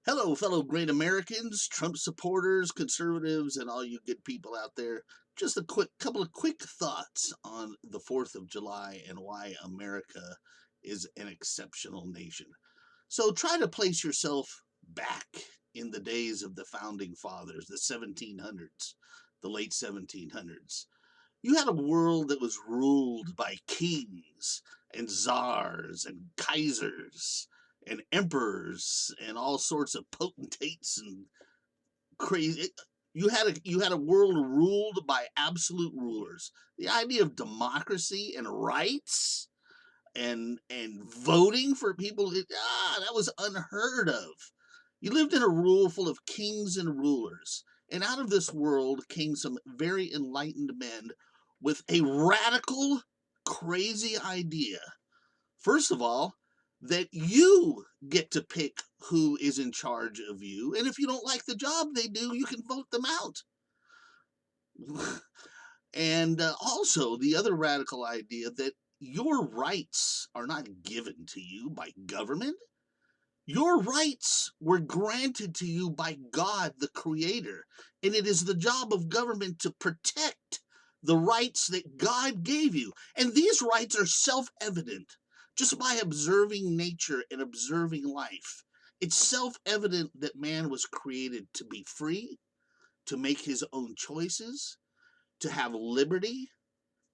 Hello, fellow great Americans, Trump supporters, conservatives, and all you good people out there. Just a couple of quick thoughts on the 4th of July and why America is an exceptional nation. So try to place yourself back in the days of the founding fathers, the 1700s, the late 1700s. You had a world that was ruled by kings and czars and kaisers and emperors and all sorts of potentates and crazy. You had a world ruled by absolute rulers. The idea of democracy and rights and voting for people, that was unheard of. You lived in a rule full of kings and rulers, and out of this world came some very enlightened men with a radical, crazy idea. First of all, that you get to pick who is in charge of you, and if you don't like the job they do, you can vote them out. And also, the other radical idea that your rights are not given to you by government. Your rights were granted to you by God, the Creator, and it is the job of government to protect the rights that God gave you. And these rights are self evident just by observing nature and observing life. It's self evident that man was created to be free, to make his own choices, to have liberty,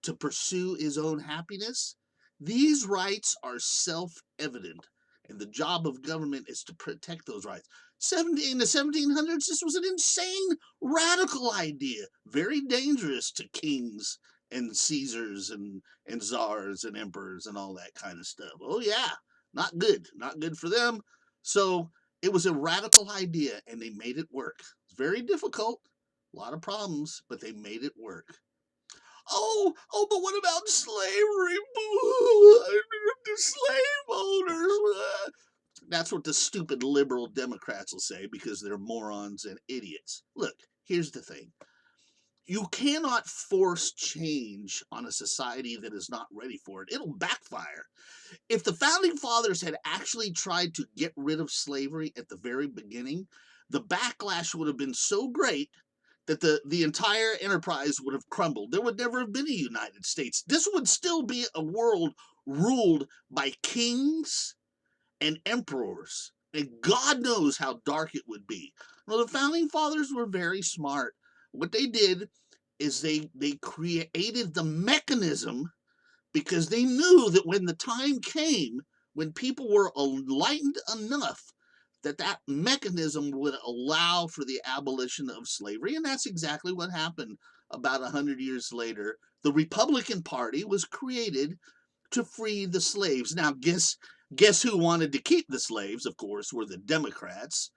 to pursue his own happiness. These rights are self evident, and the job of government is to protect those rights. In the 1700s, this was an insane, radical idea, very dangerous to kings and Caesars and czars and emperors and all that kind of stuff. Oh, yeah, not good for them. So it was a radical idea, and they made it work. It's very difficult, a lot of problems, but they made it work. But what about slavery? The slave owners. That's what the stupid liberal Democrats will say because they're morons and idiots. Look, here's the thing. You cannot force change on a society that is not ready for it. It'll backfire. If the founding fathers had actually tried to get rid of slavery at the very beginning, the backlash would have been so great that the entire enterprise would have crumbled. There would never have been a United States. This would still be a world ruled by kings and emperors. And God knows how dark it would be. Well, the founding fathers were very smart. What they did is they created the mechanism because they knew that when the time came, when people were enlightened enough, that mechanism would allow for the abolition of slavery, and that's exactly what happened. About 100 years later, the Republican Party was created to free the slaves. Now, guess who wanted to keep the slaves? Of course, were the Democrats,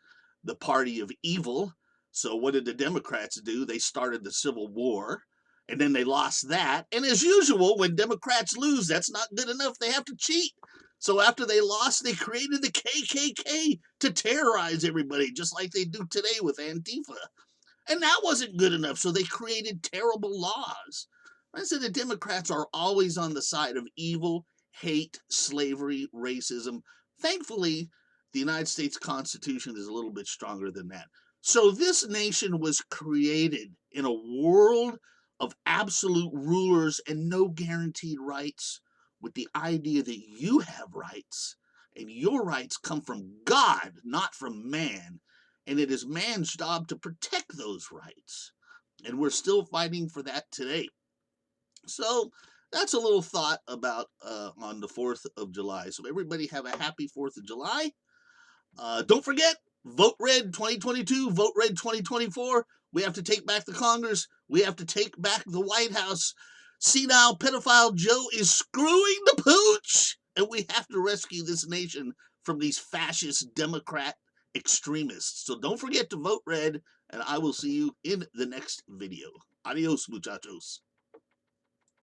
the party of evil. So what did the Democrats do? They started the Civil War, and then they lost that. And as usual, when Democrats lose, that's not good enough. They have to cheat. So after they lost, they created the KKK to terrorize everybody, just like they do today with Antifa. And that wasn't good enough, so they created terrible laws. I said the Democrats are always on the side of evil, hate, slavery, racism. Thankfully, the United States Constitution is a little bit stronger than that. So this nation was created in a world of absolute rulers and no guaranteed rights, with the idea that you have rights, and your rights come from God, not from man, and it is man's job to protect those rights. And we're still fighting for that today. So that's a little thought about on the 4th of July. So everybody have a happy 4th of July. Don't forget, vote red 2022, vote red 2024. We have to take back the Congress. We have to take back the White House. Senile pedophile Joe is screwing the pooch, and we have to rescue this nation from these fascist Democrat extremists. So don't forget to vote red, and I will see you in the next video. Adios, muchachos.